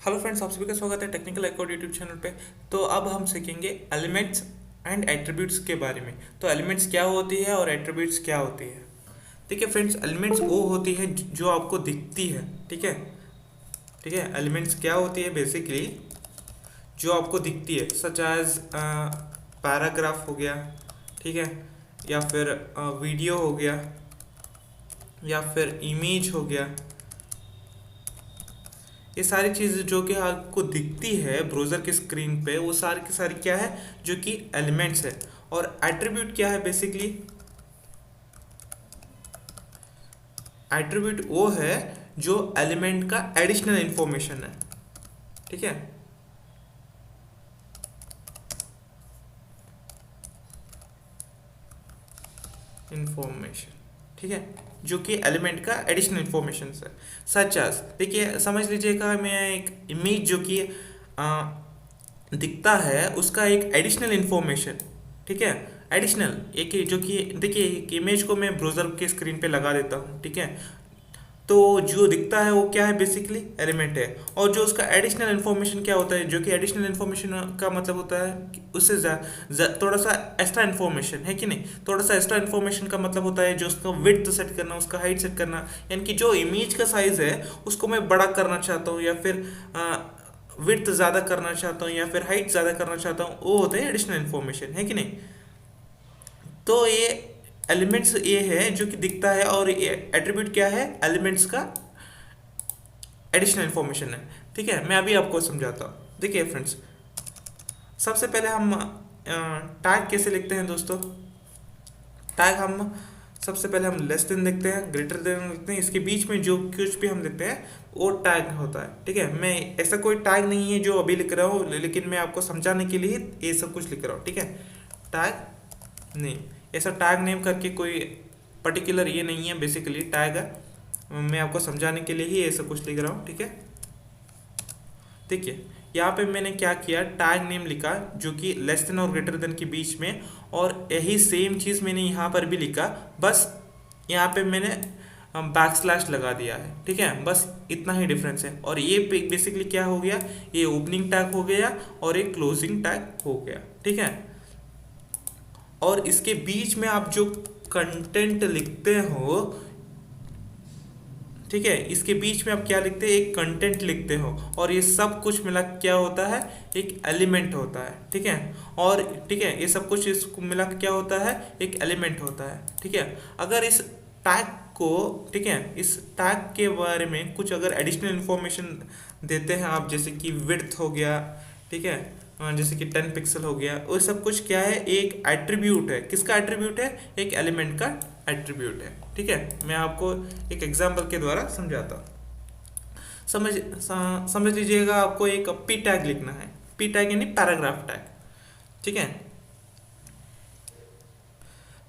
Hello friends, आप सभी का स्वागत है टेक्निकल अकाउंट यूट्यूब चैनल पे। तो अब हम सीखेंगे एलिमेंट्स एंड एट्रीब्यूट्स के बारे में। तो एलिमेंट्स क्या होती है और एट्रीब्यूट्स क्या होती है। ठीक है फ्रेंड्स, एलिमेंट्स वो होती है जो आपको दिखती है। ठीक है। ठीक है, एलिमेंट्स क्या होती है बेसिकली जो आपको दिखती है, सच एज पैराग्राफ हो गया। ठीक है, या फिर वीडियो हो गया, या फिर इमेज हो गया। ये सारी चीज़ जो कि आपको दिखती है ब्राउज़र की स्क्रीन पे, वो सारी की सारी क्या है, जो कि एलिमेंट्स है। और एट्रीब्यूट क्या है बेसिकली, एट्रीब्यूट वो है जो एलिमेंट का एडिशनल इंफॉर्मेशन है। ठीक है, इंफॉर्मेशन। ठीक है, जो कि एलिमेंट का एडिशनल इंफॉर्मेशन है। सच एज, देखिए समझ लीजिएगा, मैं एक इमेज जो कि दिखता है उसका एक एडिशनल इंफॉर्मेशन। ठीक है, एडिशनल एक जो कि देखिए एक इमेज को मैं ब्राउज़र के स्क्रीन पे लगा देता हूँ। ठीक है, तो जो दिखता है वो क्या है, बेसिकली एलिमेंट है। और जो उसका एडिशनल इन्फॉर्मेशन क्या होता है, जो कि एडिशनल इन्फॉर्मेशन का मतलब होता है कि उससे थोड़ा सा एक्स्ट्रा इन्फॉर्मेशन है कि नहीं। थोड़ा सा एक्स्ट्रा इन्फॉर्मेशन का मतलब होता है जो उसका विड्थ सेट करना, उसका हाइट सेट करना, यानी कि जो इमेज का साइज है उसको मैं बड़ा करना चाहता हूँ, या फिर विड्थ ज़्यादा करना चाहता हूँ, या फिर हाइट ज़्यादा करना चाहता हूँ, वो होता है एडिशनल इन्फॉर्मेशन, है कि नहीं। तो ये एलिमेंट्स ये है जो कि दिखता है, और ये एट्रीब्यूट क्या है, एलिमेंट्स का एडिशनल इन्फॉर्मेशन है। ठीक है, मैं अभी आपको समझाता हूँ। देखिए फ्रेंड्स, सबसे पहले हम टैग कैसे लिखते हैं दोस्तों। टैग हम सबसे पहले हम लेस देन लिखते हैं, ग्रेटर देन लिखते हैं, इसके बीच में जो कुछ भी हम लिखते हैं वो टैग होता है। ठीक है, मैं ऐसा कोई टैग नहीं है जो अभी लिख रहा हूँ, लेकिन मैं आपको समझाने के लिए ये सब कुछ लिख रहा हूँ। ठीक है, टैग नेम, ऐसा टैग नेम करके कोई पर्टिकुलर ये नहीं है, बेसिकली टैग है। मैं आपको समझाने के लिए ही ये सब कुछ लिख रहा हूँ। ठीक है, देखिए यहाँ पे मैंने क्या किया, टैग नेम लिखा जो कि लेस देन और ग्रेटर देन के बीच में, और यही सेम चीज़ मैंने यहाँ पर भी लिखा, बस यहाँ पे मैंने बैक स्लैश लगा दिया है। ठीक है, बस इतना ही डिफरेंस है। और ये बेसिकली क्या हो गया, ये ओपनिंग टैग हो गया और एक क्लोजिंग टैग हो गया। ठीक है, और इसके बीच में आप जो कंटेंट लिखते हो, ठीक है, इसके बीच में आप क्या लिखते हैं, एक कंटेंट लिखते हो, और ये सब कुछ मिला क्या होता है, एक एलिमेंट होता है। ठीक है, और ठीक है, ये सब कुछ इसको मिला क्या होता है, एक एलिमेंट होता है। ठीक है, अगर इस टैग को, ठीक है, इस टैग के बारे में कुछ अगर एडिशनल इंफॉर्मेशन देते हैं आप, जैसे कि विड्थ हो गया, ठीक है, जैसे कि 10 पिक्सल हो गया, वो सब कुछ क्या है, एक एट्रीब्यूट है। किसका एट्रीब्यूट है, एक एलिमेंट का एट्रीब्यूट है। ठीक है, मैं आपको एक एग्जांपल के द्वारा समझाता हूँ। समझ लीजिएगा, आपको एक पी टैग लिखना है। पी टैग यानी पैराग्राफ टैग। ठीक है,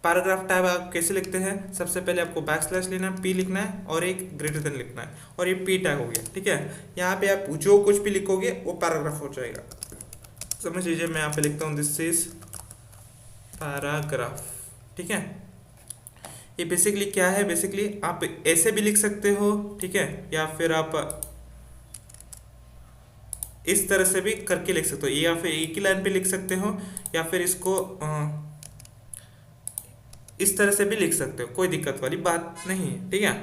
पैराग्राफ टैग आप कैसे लिखते हैं, सबसे पहले आपको बैक स्लैश लेना है, पी लिखना है और एक ग्रेटर देन लिखना है, और ये पी टैग हो गया। ठीक है, यहाँ पे आप जो कुछ भी लिखोगे वो पैराग्राफ हो जाएगा। समझ लीजिए, मैं यहाँ पे लिखता हूँ दिस इज पैराग्राफ। ठीक है, ये बेसिकली क्या है, बेसिकली आप ऐसे भी लिख सकते हो, ठीक है, या फिर आप इस तरह से भी करके लिख सकते हो, या फिर एक ही लाइन पे लिख सकते हो, या फिर इसको इस तरह से भी लिख सकते हो, कोई दिक्कत वाली बात नहीं है। ठीक है,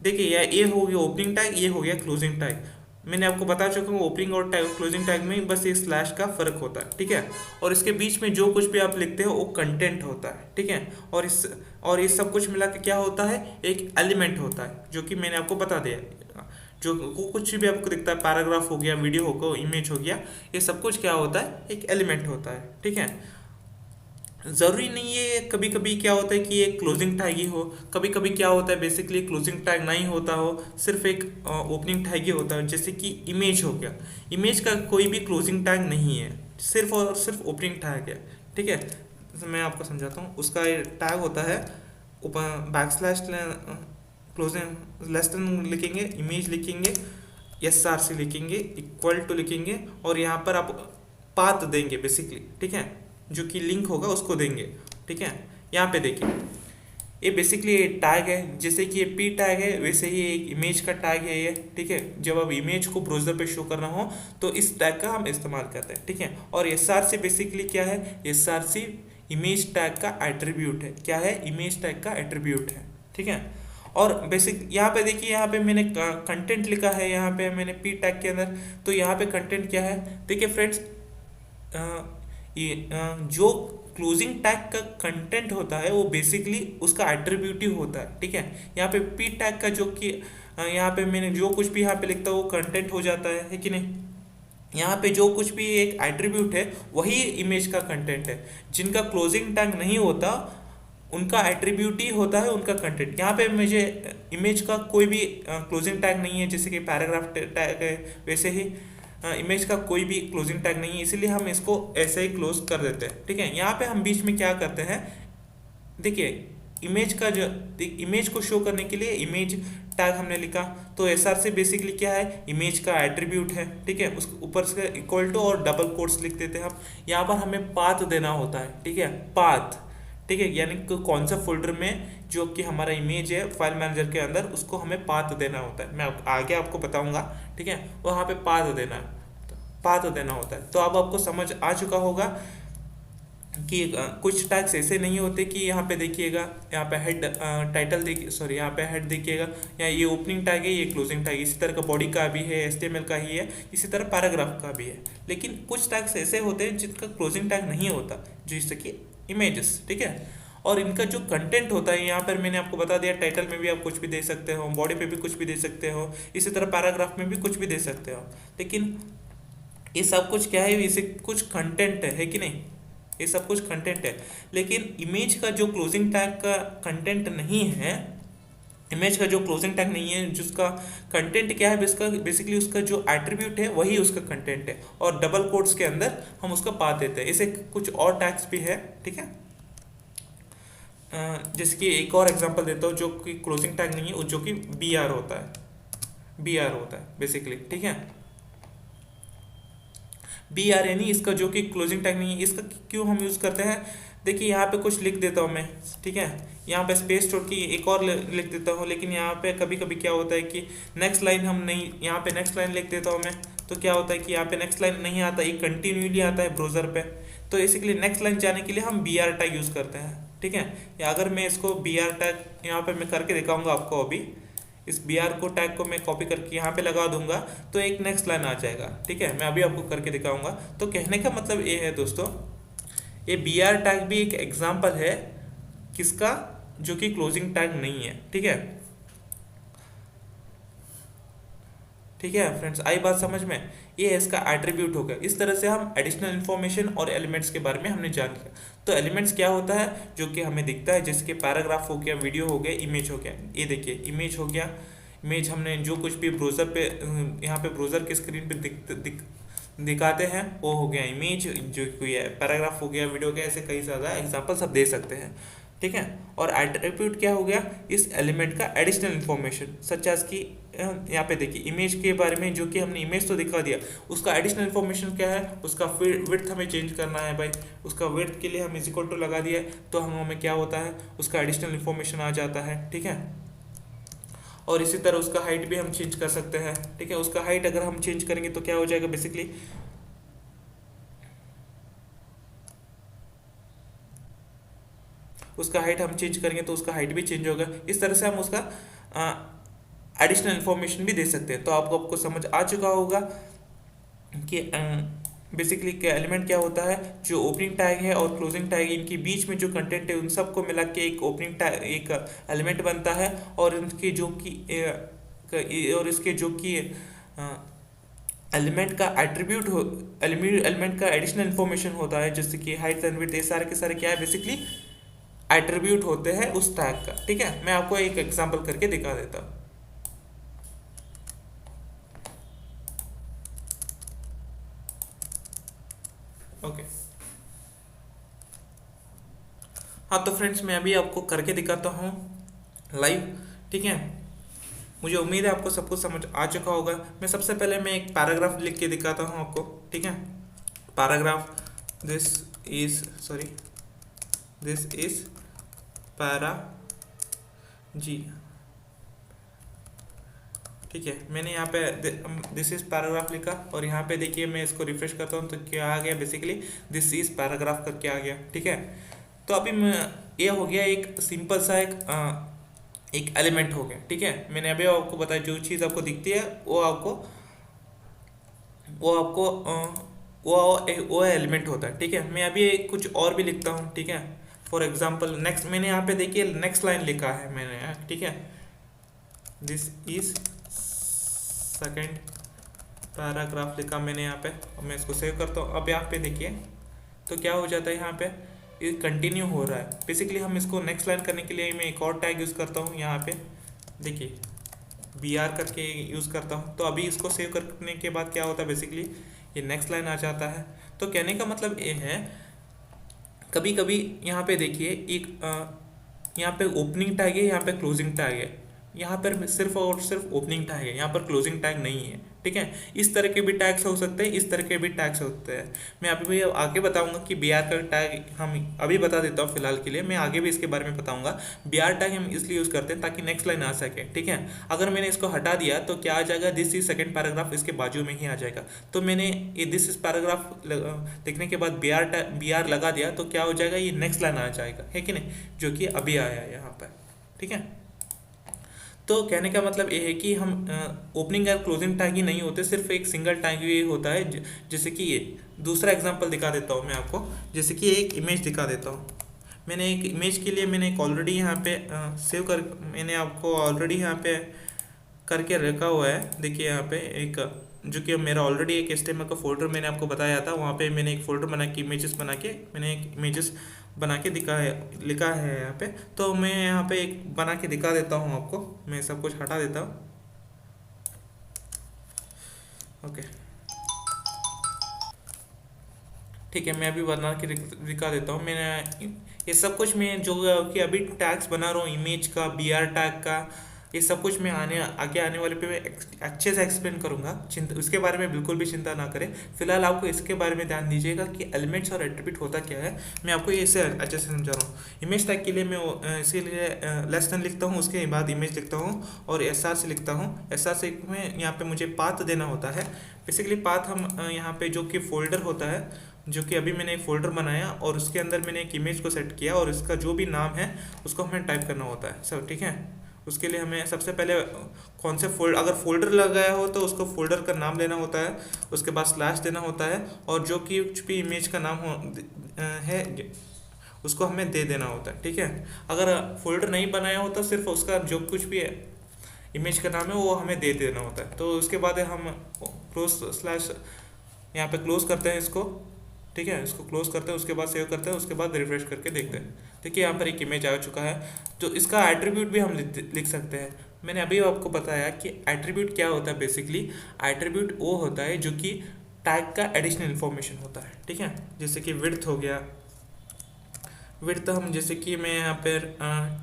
देखिए ये हो गया ओपनिंग टैग, ये हो गया क्लोजिंग टैग। मैंने आपको बता चुका हूँ ओपनिंग और क्लोजिंग टैग में बस एक स्लैश का फर्क होता है। ठीक है, और इसके बीच में जो कुछ भी आप लिखते हो वो कंटेंट होता है। ठीक है, और इस सब कुछ मिला के क्या होता है, एक एलिमेंट होता है, जो कि मैंने आपको बता दिया। जो कुछ भी आपको दिखता है, पैराग्राफ हो गया, वीडियो हो गया, इमेज हो गया, ये सब कुछ क्या होता है, एक एलिमेंट होता है। ठीक है, ज़रूरी नहीं है, कभी कभी क्या होता है कि एक क्लोजिंग टैग ही हो, कभी कभी क्या होता है बेसिकली क्लोजिंग टैग नहीं होता हो, सिर्फ एक ओपनिंग टैग ही होता है। जैसे कि इमेज हो गया, इमेज का कोई भी क्लोजिंग टैग नहीं है, सिर्फ और सिर्फ ओपनिंग टैग है। ठीक है, तो मैं आपको समझाता हूँ, उसका टैग होता है back slash, closing less than लिखेंगे, इमेज लिखेंगे, एस आर सी लिखेंगे, इक्वल टू लिखेंगे, और यहाँ पर आप पाथ देंगे बेसिकली। ठीक है, जो कि लिंक होगा उसको देंगे। ठीक है, यहाँ पे देखिए, ये बेसिकली टैग है, जैसे कि ये पी टैग है वैसे ही एक इमेज का टैग है ये, ठीक है। जब अब इमेज को ब्राउज़र पे शो करना हो तो इस टैग का हम इस्तेमाल करते हैं, ठीक है। और एसआरसी बेसिकली क्या है, एसआरसी इमेज टैग का एट्रीब्यूट है। क्या है, इमेज टैग का एट्रीब्यूट है, ठीक है। और बेसिक यहाँ पे देखिए, यहाँ पे मैंने कंटेंट लिखा है, यहाँ पे मैंने पी टैग के अंदर, तो यहाँ पे कंटेंट क्या है, देखिए फ्रेंड्स, जो क्लोजिंग टैग का कंटेंट होता है वो बेसिकली उसका एट्रीब्यूट ही होता है, ठीक है। यहाँ पे पी टैग का जो कि यहाँ पे मैंने जो कुछ भी यहाँ पे लिखता हूँ वो कंटेंट हो जाता है कि नहीं। यहाँ पे जो कुछ भी एक एट्रीब्यूट है वही इमेज का कंटेंट है। जिनका क्लोजिंग टैग नहीं होता उनका एट्रीब्यूट ही होता है उनका कंटेंट। यहाँ पे मुझे इमेज का कोई भी क्लोजिंग टैग नहीं है, जैसे कि पैराग्राफ टैग है वैसे ही इमेज का कोई भी क्लोजिंग टैग नहीं है, इसीलिए हम इसको ऐसे ही क्लोज कर देते हैं, ठीक है। यहाँ पे हम बीच में क्या करते हैं, देखिए इमेज का जो इमेज को शो करने के लिए इमेज टैग हमने लिखा, तो एसआर से बेसिकली क्या है, इमेज का एट्रीब्यूट है, ठीक है। उसके ऊपर से इक्वल टू और डबल कोट्स लिख देते हैं हम। यहाँ पर हमें पाथ देना होता है, ठीक है, पाथ, ठीक है, यानी कि कौन सा फोल्डर में जो कि हमारा इमेज है फाइल मैनेजर के अंदर उसको हमें पाथ देना होता है। मैं आगे आपको बताऊंगा, ठीक है, वहाँ पे पाथ देना है, पाथ देना होता है। तो अब आपको समझ आ चुका होगा कि कुछ टैग्स ऐसे नहीं होते कि यहाँ पे देखिएगा, यहाँ पे हेड टाइटल देखिए, सॉरी यहाँ पे हेड देखिएगा, या ये ओपनिंग टैग है, ये क्लोजिंग टैग, इसी तरह का बॉडी का भी है, एचटीएमएल का ही है, इसी तरह पैराग्राफ का भी है। लेकिन कुछ टैग्स ऐसे होते हैं जिनका क्लोजिंग टैग नहीं होता, जैसे कि इमेजेस, ठीक है। और इनका जो कंटेंट होता है, यहाँ पर मैंने आपको बता दिया, टाइटल में भी आप कुछ भी दे सकते हो, बॉडी पे भी कुछ भी दे सकते हो, इसी तरह पैराग्राफ में भी कुछ भी दे सकते हो। लेकिन ये सब कुछ क्या है, इसे कुछ कंटेंट है कि नहीं, ये सब कुछ कंटेंट है। लेकिन इमेज का जो क्लोजिंग टैग का कंटेंट नहीं है, इमेज का जो क्लोजिंग टैग नहीं है, जिसका कंटेंट क्या है, इसका बेसिकली उसका जो एट्रीब्यूट है वही उसका कंटेंट है, और डबल कोट्स के अंदर हम उसका पाथ देते हैं। इसे कुछ और टैग्स भी है, ठीक है। जैसे कि एक और एग्जांपल देता हूँ जो कि क्लोजिंग टैग नहीं है, जो कि बी आर होता है, बी आर होता है बेसिकली, ठीक है। बी आर यानी इसका जो कि क्लोजिंग टैग नहीं है। इसका क्यों हम यूज़ करते हैं, देखिए यहाँ पे कुछ लिख देता हूँ मैं, ठीक है, यहाँ पे स्पेस छोड़ के एक और लिख देता हूँ। लेकिन यहाँ पे कभी कभी क्या होता है कि नेक्स्ट लाइन हम नहीं, यहाँ पे नेक्स्ट लाइन लिख देता हूँ मैं, तो क्या होता है कि यहाँ पे नेक्स्ट लाइन नहीं आता, ये कंटिन्यूली आता है ब्राउज़र पे। तो इसीलिए नेक्स्ट लाइन जाने के लिए हम बी आर टैग यूज़ करते हैं, ठीक है। या अगर मैं इसको बी आर टैग यहाँ पे मैं करके दिखाऊंगा आपको, अभी इस बी आर को टैग को मैं कॉपी करके यहाँ पे लगा दूंगा तो एक नेक्स्ट लाइन आ जाएगा, ठीक है। मैं अभी आपको करके दिखाऊंगा। तो कहने का मतलब ये है दोस्तों, ये बी आर टैग भी एक एग्जाम्पल है किसका, जो कि क्लोजिंग टैग नहीं है, ठीक है। ठीक है फ्रेंड्स, आई बात समझ में, ये इसका एट्रीब्यूट हो गया। इस तरह से हम एडिशनल इन्फॉर्मेशन और एलिमेंट्स के बारे में हमने जान लिया। तो एलिमेंट्स क्या होता है, जो कि हमें दिखता है, जैसे कि पैराग्राफ हो गया, वीडियो हो गया, इमेज हो गया। ये देखिए इमेज हो गया, इमेज हमने जो कुछ भी ब्राउज़र पे यहाँ पे ब्राउज़र के स्क्रीन पे दिखाते हैं वो हो गया इमेज, जो कोई है पैराग्राफ हो गया, वीडियो हो गया, ऐसे कई ज़्यादा एग्जाम्पल सब दे सकते हैं, ठीक है। और एट्रीब्यूट क्या हो गया, इस एलिमेंट का एडिशनल इन्फॉर्मेशन, सच एज कि यहाँ पे देखिए इमेज के बारे में, जो कि हमने इमेज तो दिखा दिया, उसका एडिशनल इन्फॉर्मेशन क्या है, उसका विड्थ हमें चेंज करना है भाई। उसका विड्थ के लिए हम इज इक्वल टू लगा दिया है, तो हमें क्या होता है, उसका एडिशनल इन्फॉर्मेशन आ जाता है, ठीक है। और इसी तरह उसका हाइट भी हम चेंज कर सकते हैं, ठीक है। उसका हाइट अगर हम चेंज करेंगे तो क्या हो जाएगा, बेसिकली उसका हाइट हम चेंज करेंगे तो उसका हाइट भी चेंज होगा। इस तरह से हम उसका एडिशनल इन्फॉर्मेशन भी दे सकते हैं। तो आपको समझ आ चुका होगा कि बेसिकली क्या एलिमेंट क्या होता है, जो ओपनिंग टैग है और क्लोजिंग टैग, इनके बीच में जो कंटेंट है उन सबको मिला के एक ओपनिंग टैग, एक एलिमेंट बनता है। और इनके जो कि और इसके जो कि एलिमेंट का एट्रीब्यूट हो, एलिमेंट का एडिशनल इन्फॉर्मेशन होता है, जैसे कि हाइट एंड विड्थ, ये सारे के सारे क्या है, बेसिकली एट्रीब्यूट होते हैं उस टैग का, ठीक है। मैं आपको एक एग्जांपल करके दिखा देता हूँ। ओके, हाँ तो फ्रेंड्स मैं अभी आपको करके दिखाता हूँ लाइव, ठीक है। मुझे उम्मीद है आपको सब कुछ समझ आ चुका होगा। मैं सबसे पहले मैं एक पैराग्राफ लिख के दिखाता हूँ आपको, ठीक है। पैराग्राफ, दिस इज पैराग्राफ, जी ठीक है, मैंने यहाँ पे दिस इज पैराग्राफ लिखा और यहाँ पे देखिए मैं इसको रिफ्रेश करता हूँ तो क्या आ गया, बेसिकली दिस इज पैराग्राफ करके आ गया। ठीक है, तो अभी ये हो गया एक सिंपल सा एक एलिमेंट हो गया। ठीक है, मैंने अभी आपको बताया जो चीज़ आपको दिखती है वो आपको वो एलिमेंट होता है। ठीक है, मैं अभी कुछ और भी लिखता हूँ। ठीक है, फॉर एग्जाम्पल नेक्स्ट मैंने यहाँ पे देखिए नेक्स्ट लाइन लिखा है मैंने। ठीक है, दिस इज सेकेंड पैराग्राफ लिखा मैंने यहाँ पे और मैं इसको सेव करता हूँ। अब यहाँ पे देखिए तो क्या हो जाता है, यहाँ पे ये कंटिन्यू हो रहा है। बेसिकली हम इसको नेक्स्ट लाइन करने के लिए मैं एक और टैग यूज़ करता हूँ यहाँ पे, देखिए BR करके यूज़ करता हूँ। तो अभी इसको सेव करने के बाद क्या होता है, बेसिकली ये नेक्स्ट लाइन आ जाता है। तो कहने का मतलब ये है, कभी कभी यहाँ पे देखिए यहाँ पे ओपनिंग टैग है, यहाँ पे क्लोजिंग टैग है, यहाँ पर सिर्फ और सिर्फ ओपनिंग टैग है, यहाँ पर क्लोजिंग टैग नहीं है। ठीक है, इस तरह के भी टैग्स हो सकते हैं, इस तरह के भी टैग्स होते हैं। मैं अभी भी आगे बताऊंगा कि BR का टैग हम अभी बता देता हूँ फिलहाल के लिए, मैं आगे भी इसके बारे में बताऊंगा। BR टैग हम इसलिए यूज़ करते हैं ताकि नेक्स्ट लाइन आ सके। ठीक है, अगर मैंने इसको हटा दिया तो क्या आ जाएगा, दिस इज सेकेंड पैराग्राफ इसके बाजू में ही आ जाएगा। तो मैंने ये दिस इज पैराग्राफ देखने के बाद BR लगा दिया तो क्या हो जाएगा, ये नेक्स्ट लाइन आ जाएगा, है कि नहीं, जो कि अभी आया है यहाँ पर। ठीक है, तो कहने का मतलब ये है कि हम ओपनिंग और क्लोजिंग टैग ही नहीं होते, सिर्फ एक सिंगल टैग ही होता है। जैसे कि ये दूसरा एग्जांपल दिखा देता हूँ मैं आपको, जैसे कि एक इमेज दिखा देता हूँ। मैंने एक इमेज के लिए मैंने एक ऑलरेडी यहाँ पे सेव कर, मैंने आपको ऑलरेडी यहाँ पे करके रखा हुआ है। देखिए यहाँ पे एक जो कि मेरा ऑलरेडी एक HTML का फोल्डर मैंने आपको बताया था, वहाँ पे मैंने एक फोल्डर बना के इमेजेस बना के मैंने एक इमेजेस बना के दिखा है, लिखा है यहाँ पे। तो मैं यहाँ पे एक बना के दिखा देता हूँ आपको, मैं सब कुछ हटा देता हूँ। ओके ठीक है, मैं अभी बना के दिखा देता हूँ। मैंने ये सब कुछ मैं जो कि अभी टैग्स बना रहा हूँ इमेज का, BR टैग का, ये सब कुछ मैं आगे आने वाले पे मैं अच्छे से एक्सप्लेन करूंगा। चिंता उसके बारे में बिल्कुल भी चिंता ना करें। फिलहाल आपको इसके बारे में ध्यान दीजिएगा कि एलिमेंट्स और एट्रीब्यूट होता क्या है। मैं आपको ये इसे अच्छे से समझा रहा हूँ। इमेज टैग के लिए मैं इसीलिए लेस देन लिखता हूँ, उसके बाद इमेज लिखता हूँ और SR से लिखता हूँ। SR से में यहाँ पे मुझे पाथ देना होता है। बेसिकली पाथ हम यहाँ पे जो कि फोल्डर होता है, जो कि अभी मैंने एक फोल्डर बनाया और उसके अंदर मैंने एक इमेज को सेट किया और इसका जो भी नाम है उसको हमें टाइप करना होता है सब। ठीक है, उसके लिए हमें सबसे पहले कौन से अगर फोल्डर लगाया हो तो उसको फोल्डर का नाम देना होता है, उसके बाद स्लैश देना होता है और जो कि कुछ भी इमेज का नाम है उसको हमें दे देना होता है। ठीक है, अगर फोल्डर नहीं बनाया हो तो सिर्फ उसका जो कुछ भी इमेज का नाम है वो हमें दे देना होता है। तो उसके बाद हम क्लोज स्लैश यहाँ पे क्लोज करते हैं इसको। ठीक है, इसको क्लोज करते हैं, उसके बाद सेव करते हैं, उसके बाद रिफ्रेश करके देखते हैं। देखिए यहाँ पर एक इमेज आ चुका है। तो इसका एट्रीब्यूट भी हम लिख सकते हैं। मैंने अभी आपको बताया कि एट्रीब्यूट क्या होता है। बेसिकली एट्रीब्यूट वो होता है जो कि टैग का एडिशनल इन्फॉर्मेशन होता है। ठीक है, जैसे कि विड्थ हो गया, विड्थ हम जैसे कि मैं यहाँ पर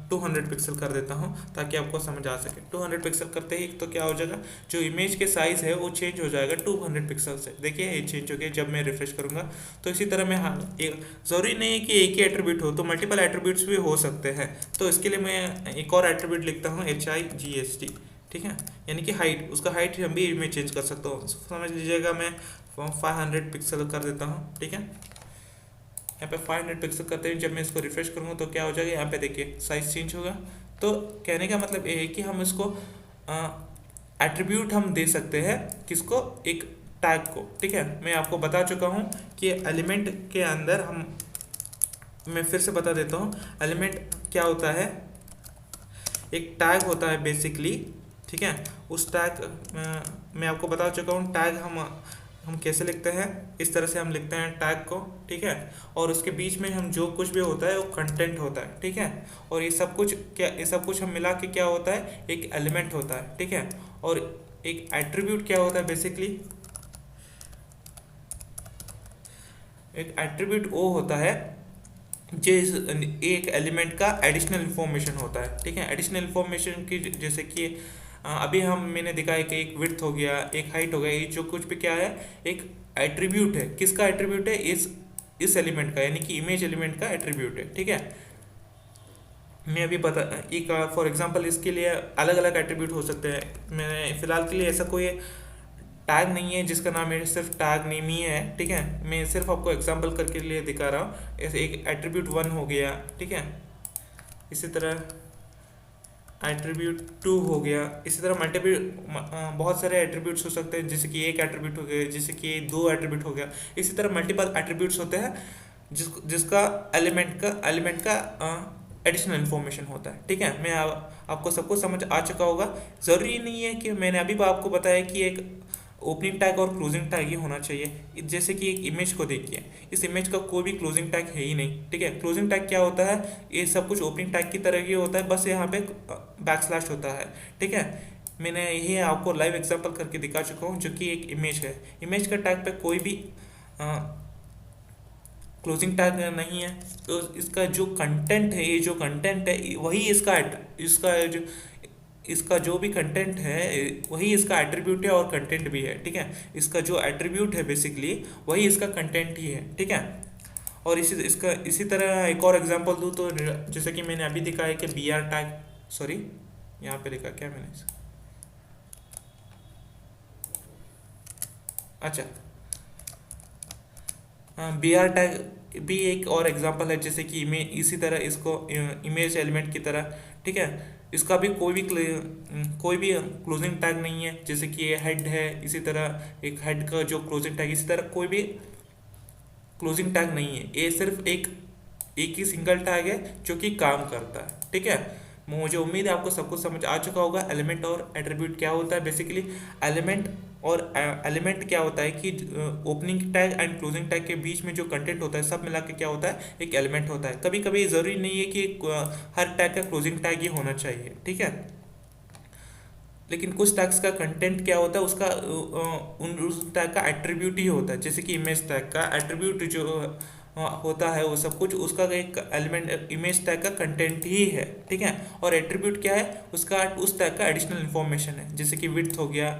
200 पिक्सल कर देता हूँ ताकि आपको समझ आ सके। 200 पिक्सल करते ही तो क्या हो जाएगा, जो इमेज के साइज़ है वो चेंज हो जाएगा 200 पिक्सल से। देखिए ये चेंज हो गया जब मैं रिफ्रेश करूँगा। तो इसी तरह मैं एक ज़रूरी नहीं है कि एक ही एट्रीब्यूट हो, तो मल्टीपल एट्रीब्यूट्स भी हो सकते हैं। तो इसके लिए मैं एक और एट्रीब्यूट लिखता हूँ HIGST। ठीक है, यानी कि हाइट, उसका हाइट हम भी मैं चेंज कर सकता हूँ। समझ लीजिएगा, मैं 500 पिक्सल कर देता हूँ। ठीक है, यहाँ पे 500 पिक्सल करते हैं। जब मैं इसको रिफ्रेश करूँगा तो क्या हो जाएगा, यहाँ पे देखिए साइज चेंज होगा। तो कहने का मतलब ये है कि हम इसको एट्रीब्यूट हम दे सकते हैं किसको, एक टैग को। ठीक है, मैं आपको बता चुका हूँ कि एलिमेंट के अंदर मैं फिर से बता देता हूँ एलिमेंट क्या होता है। एक टैग होता है बेसिकली। ठीक है, उस टैग मैं आपको बता चुका हूँ। टैग हम कैसे लिखते हैं, इस तरह से हम लिखते हैं टैग को। ठीक है, और उसके बीच में हम जो कुछ भी होता है वो कंटेंट होता है। ठीक है, और ये सब कुछ हम मिला के क्या होता है, एक एलिमेंट होता है। ठीक है, और एक एट्रीब्यूट क्या होता है, बेसिकली एक एट्रीब्यूट वो होता है जो एक एलिमेंट का एडिशनल इन्फॉर्मेशन होता है। ठीक है, एडिशनल इन्फॉर्मेशन की जैसे कि अभी मैंने दिखाया कि एक विड्थ हो गया, एक हाइट हो गया, ये जो कुछ भी क्या है एक एट्रीब्यूट है। किसका एट्रीब्यूट है, इस एलिमेंट का, यानी कि इमेज एलिमेंट का एट्रीब्यूट है। ठीक है, मैं अभी बता एक फॉर एग्जांपल इसके लिए अलग अलग एट्रीब्यूट हो सकते हैं। मैंने फिलहाल के लिए ऐसा कोई टैग नहीं है जिसका नाम है सिर्फ टैग नेम ही है, ठीक है। मैं सिर्फ आपको एग्जांपल करके लिए दिखा रहा हूँ। ऐसे एक एट्रीब्यूट वन हो गया, ठीक है। इसी तरह एट्रीब्यूट टू हो गया। इसी तरह मल्टीपल बहुत सारे एट्रीब्यूट्स हो सकते हैं, जैसे कि एक एट्रीब्यूट हो गया, जैसे कि दो एट्रीब्यूट हो गया। इसी तरह मल्टीपल एट्रीब्यूट्स होते हैं जिसका एलिमेंट का एडिशनल इन्फॉर्मेशन होता है, ठीक है। आपको सबको समझ आ चुका होगा। ज़रूरी नहीं है कि मैंने अभी भी आपको बताया कि एक ओपनिंग टैग और क्लोजिंग टैग ही होना चाहिए। जैसे कि एक इमेज को देखिए, इस इमेज का कोई भी क्लोजिंग टैग है ही नहीं, ठीक है। क्लोजिंग टैग क्या होता है, ये सब कुछ ओपनिंग टैग की तरह ही होता है, बस यहाँ पे बैकस्लैश होता है, ठीक है। मैंने यही आपको लाइव एग्जांपल करके दिखा चुका हूँ, जो कि एक इमेज है। इमेज का टैग पे कोई भी क्लोजिंग टैग नहीं है, तो इसका जो कंटेंट है, ये जो कंटेंट है वही इसका जो भी कंटेंट है वही इसका एट्रीब्यूट है और कंटेंट भी है, ठीक है। इसका जो एट्रीब्यूट है बेसिकली वही इसका कंटेंट ही है, ठीक है। और इसी तरह एक और एग्जांपल दूँ तो जैसे कि मैंने अभी दिखाया कि बी आर टैग, सॉरी यहाँ पे लिखा क्या मैंने, अच्छा बी आर टैग भी एक और एग्जांपल है। जैसे कि इसी तरह इसको इमेज एलिमेंट की तरह, ठीक है। इसका भी कोई भी क्लोजिंग टैग नहीं है। जैसे कि ये हेड है, इसी तरह एक हेड का जो क्लोजिंग टैग, इसी तरह कोई भी क्लोजिंग टैग नहीं है। ये सिर्फ एक ही सिंगल टैग है जो कि काम करता है, ठीक है। मुझे उम्मीद है आपको सब कुछ समझ आ चुका होगा। एलिमेंट और एट्रीब्यूट क्या होता है बेसिकली। एलिमेंट एलिमेंट क्या होता है कि opening tag and closing tag के बीच में जो कंटेंट होता है सब मिला के क्या होता है, एक एलिमेंट होता है। कभी कभी ज़रूरी नहीं है कि हर टैग का क्लोजिंग टैग ही होना चाहिए, ठीक है। लेकिन कुछ टैग्स का कंटेंट क्या होता है, उसका उस टैग का एट्रीब्यूट ही होता है। जैसे कि इमेज टैग का एट्रीब्यूट जो होता है वो सब कुछ उसका एक एलिमेंट इमेज टैग का कंटेंट ही है, ठीक है। और एट्रीब्यूट क्या है, उसका उस टैग का एडिशनल इन्फॉर्मेशन है। जैसे कि विड्थ हो गया,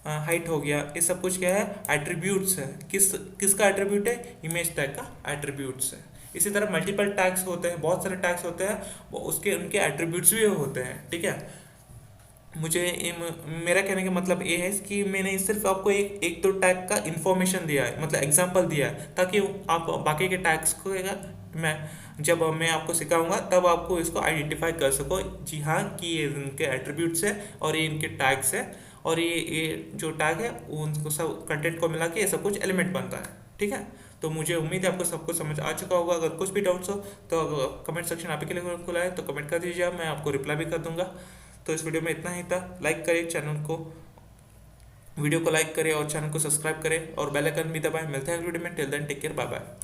हाइट हो गया, ये सब कुछ क्या है, एट्रीब्यूट्स है। किसका एट्रीब्यूट है, इमेज टैग का एट्रीब्यूट्स है। इसी तरह मल्टीपल टैग्स होते हैं, बहुत सारे टैग्स होते हैं, वो उसके उनके एट्रीब्यूट्स भी होते हैं, ठीक है। मेरा कहने का मतलब ये है कि मैंने सिर्फ आपको एक दो टैग का इन्फॉर्मेशन दिया है, मतलब एग्जांपल दिया है, ताकि आप बाकी के टैग्स को मैं जब मैं आपको सिखाऊंगा तब आपको इसको आइडेंटिफाई कर सको, जी हाँ, कि ये इनके एट्रीब्यूट्स है और ये इनके टैग्स है, और ये जो टैग है उनको सब कंटेंट को मिला के ये सब कुछ एलिमेंट बनता है, ठीक है। तो मुझे उम्मीद है आपको सब कुछ समझ आ चुका होगा। अगर कुछ भी डाउट्स हो तो कमेंट सेक्शन आप ही के लिए खुला है, तो कमेंट कर दीजिए, मैं आपको रिप्लाई भी कर दूंगा। तो इस वीडियो में इतना ही था। लाइक करें चैनल को, वीडियो को लाइक करें और चैनल को सब्सक्राइब करें और बेल आइकन भी दबाएं। मिलते हैं अगले वीडियो में। Till then take care, bye bye.